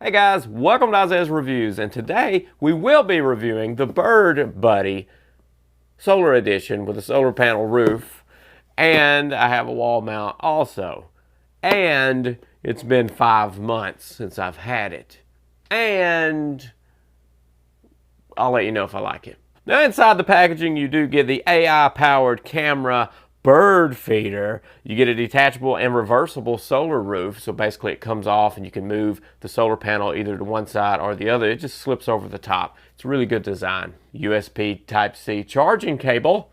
Hey guys, welcome to Isaiah's Reviews, and today we will be reviewing the Bird Buddy Solar Edition with a solar panel roof, and I have a wall mount also. And it's been 5 months since I've had it, and I'll let you know if I like it. Now inside the packaging you do get the AI-powered camera bird feeder. You get a detachable and reversible solar roof, so basically it comes off and you can move the solar panel either to one side or the other. It just slips over the top. It's a really good design. USB Type-C charging cable,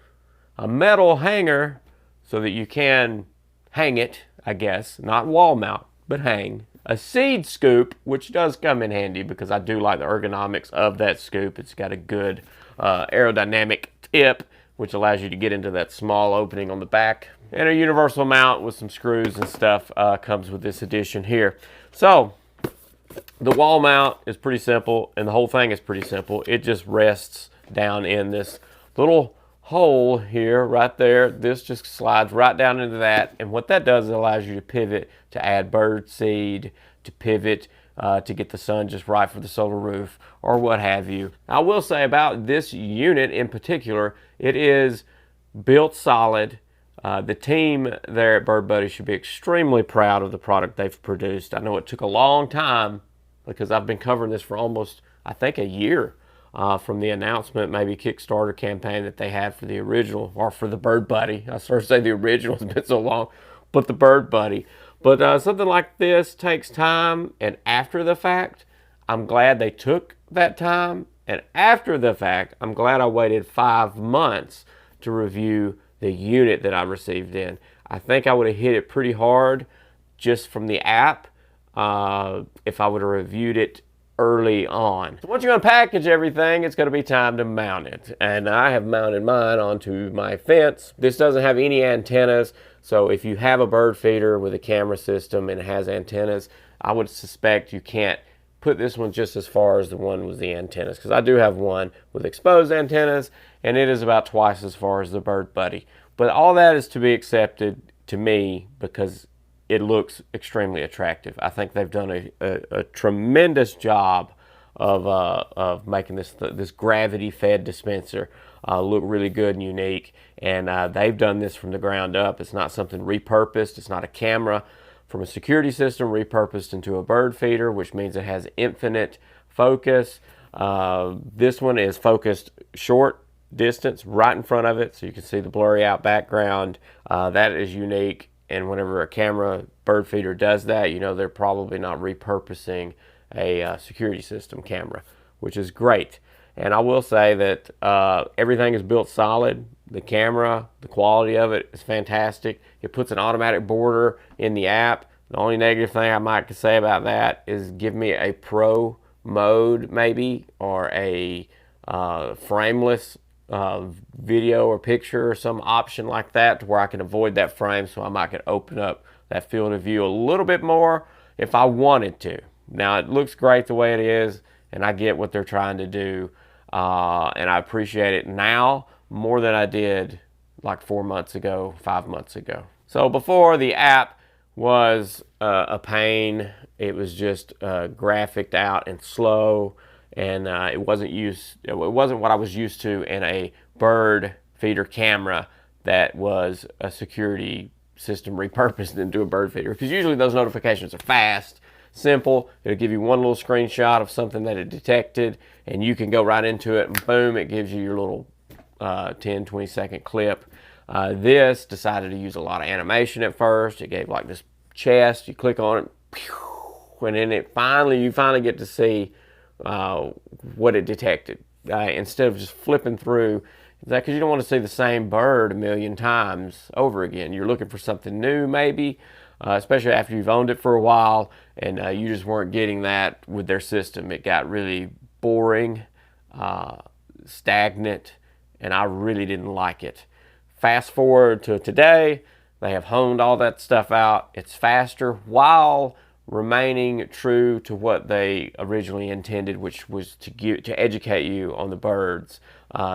a metal hanger so that you can hang it, I guess, not wall mount, but hang. A seed scoop, which does come in handy because I do like the ergonomics of that scoop. It's got a good aerodynamic tip, which allows you to get into that small opening on the back. And a universal mount with some screws and stuff comes with this edition here. So the wall mount is pretty simple, and the whole thing is pretty simple. It just rests down in this little hole here, right there. This just slides right down into that, and what that does is it allows you to pivot to add bird seed, to pivot to get the sun just right for the solar roof, or what have you. I will say about this unit in particular, it is built solid. The team there at Bird Buddy should be extremely proud of the product they've produced. I know it took a long time because I've been covering this for almost, I think, a year from the announcement, maybe Kickstarter campaign that they had for the original, or for the Bird Buddy. I sort of say the original, it's been so long, but the Bird Buddy. But something like this takes time, and after the fact, I'm glad they took that time. And after the fact, I'm glad I waited 5 months to review the unit that I received in. I think I would have hit it pretty hard just from the app if I would have reviewed it early on. So once you unpackage everything, it's going to be time to mount it. And I have mounted mine onto my fence. This doesn't have any antennas, so if you have a bird feeder with a camera system and it has antennas, I would suspect you can't put this one just as far as the one with the antennas, because I do have one with exposed antennas, and it is about twice as far as the Bird Buddy. But all that is to be accepted to me because it looks extremely attractive. I think they've done a tremendous job of making this gravity-fed dispenser look really good and unique. And they've done this from the ground up. It's not something repurposed. It's not a camera from a security system repurposed into a bird feeder, which means it has infinite focus. This one is focused short distance right in front of it, so you can see the blurry out background. That is unique. And whenever a camera bird feeder does that, you know they're probably not repurposing a security system camera, which is great. And I will say that everything is built solid. The camera, the quality of it is fantastic. It puts an automatic border in the app. The only negative thing I might say about that is give me a pro mode maybe, or a frameless video or picture or some option like that to where I can avoid that frame, so I might could open up that field of view a little bit more if I wanted to. Now it looks great the way it is, and I get what they're trying to do, and I appreciate it now more than I did like 4 months ago, 5 months ago. So before, the app was a pain. It was just graphicked out and slow, and it wasn't what I was used to in a bird feeder camera that was a security system repurposed into a bird feeder. Because usually those notifications are fast, simple. It'll give you one little screenshot of something that it detected, and you can go right into it, and boom, it gives you your little 10-20 second clip. This decided to use a lot of animation at first. It gave like this chest, you click on it, and then you finally get to see what it detected, instead of just flipping through that, because you don't want to see the same bird a million times over again. You're looking for something new maybe, especially after you've owned it for a while, and you just weren't getting that with their system. It got really boring, stagnant, and I really didn't like it. Fast forward to today, they have honed all that stuff out. It's faster while remaining true to what they originally intended, which was to educate you on the birds.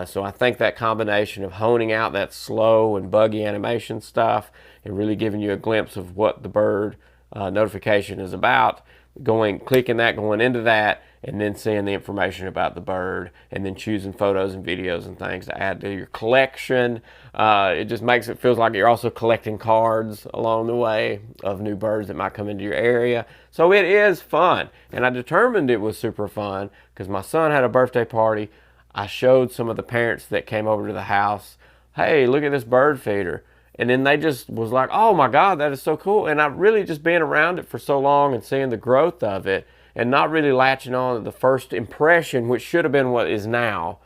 So I think that combination of honing out that slow and buggy animation stuff and really giving you a glimpse of what the bird notification is about, clicking that, going into that, and then seeing the information about the bird, and then choosing photos and videos and things to add to your collection. It just makes it feels like you're also collecting cards along the way of new birds that might come into your area. So it is fun, and I determined it was super fun because my son had a birthday party. I showed some of the parents that came over to the house, hey, look at this bird feeder. And then they just was like, oh my God, that is so cool. And I've really just been around it for so long and seeing the growth of it and not really latching on to the first impression, which should have been what is now.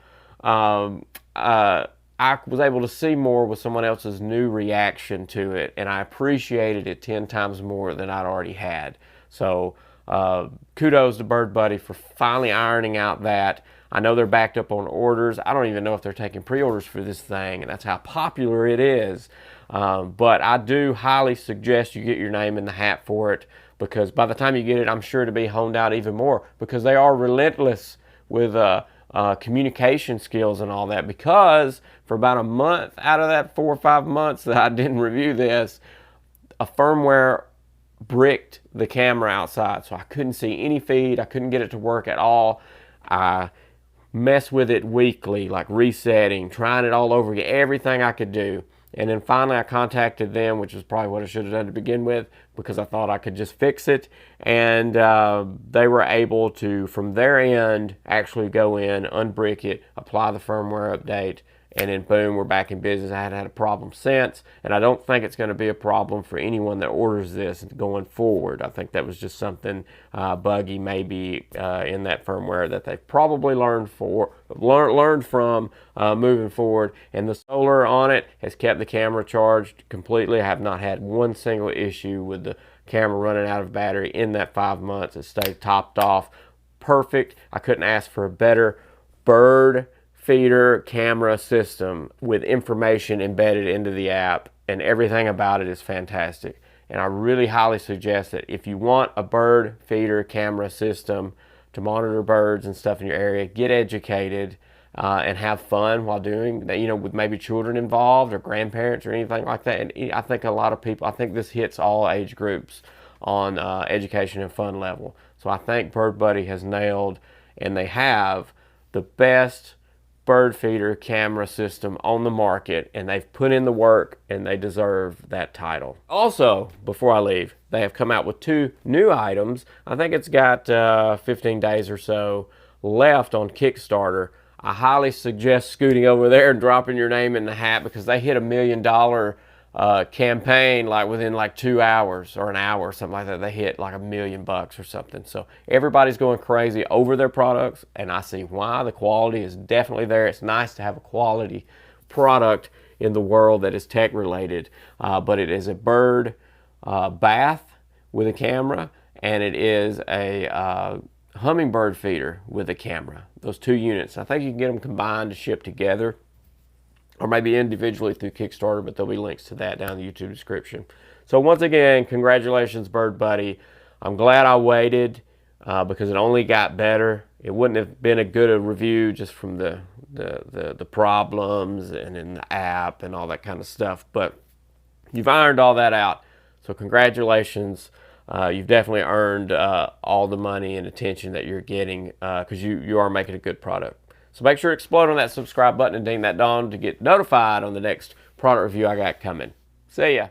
I was able to see more with someone else's new reaction to it, and I appreciated it 10 times more than I'd already had. So kudos to BirdBuddy for finally ironing out that. I know they're backed up on orders. I don't even know if they're taking pre-orders for this thing, and that's how popular it is. But I do highly suggest you get your name in the hat for it, because by the time you get it, I'm sure to be honed out even more, because they are relentless with communication skills and all that. Because for about a month out of that 4 or 5 months that I didn't review this, a firmware bricked the camera outside, so I couldn't see any feed. I couldn't get it to work at all. I messed with it weekly, like resetting, trying it all over again, everything I could do. And then finally I contacted them, which is probably what I should have done to begin with, because I thought I could just fix it. And they were able to, from their end, actually go in, unbrick it, apply the firmware update, and then boom, we're back in business. I hadn't had a problem since, and I don't think it's going to be a problem for anyone that orders this going forward. I think that was just something buggy maybe in that firmware that they've probably learned from moving forward. And the solar on it has kept the camera charged completely. I have not had one single issue with the camera running out of battery in that 5 months. It stayed topped off perfect. I couldn't ask for a better bird feeder camera system with information embedded into the app, and everything about it is fantastic. And I really highly suggest that if you want a bird feeder camera system to monitor birds and stuff in your area, get educated and have fun while doing that, you know, with maybe children involved or grandparents or anything like that. And I think a lot of people, I think this hits all age groups on education and fun level. So I think BirdBuddy has nailed, and they have the best bird feeder camera system on the market, and they've put in the work, and they deserve that title. Also, before I leave, they have come out with 2 new items. I think it's got 15 days or so left on Kickstarter. I highly suggest scooting over there and dropping your name in the hat, because they hit $1 million campaign like within like 2 hours or an hour or something like that. They hit like $1 million or something. So everybody's going crazy over their products, and I see why. The quality is definitely there. It's nice to have a quality product in the world that is tech related, but it is a bird bath with a camera, and it is a hummingbird feeder with a camera. Those 2 units, I think you can get them combined to ship together, or maybe individually through Kickstarter, but there'll be links to that down in the YouTube description. So once again, congratulations, BirdBuddy. I'm glad I waited because it only got better. It wouldn't have been a good review just from the problems and in the app and all that kind of stuff, but you've ironed all that out. So congratulations. You've definitely earned all the money and attention that you're getting because you are making a good product. So make sure to explode on that subscribe button and ding that dong to get notified on the next product review I got coming. See ya.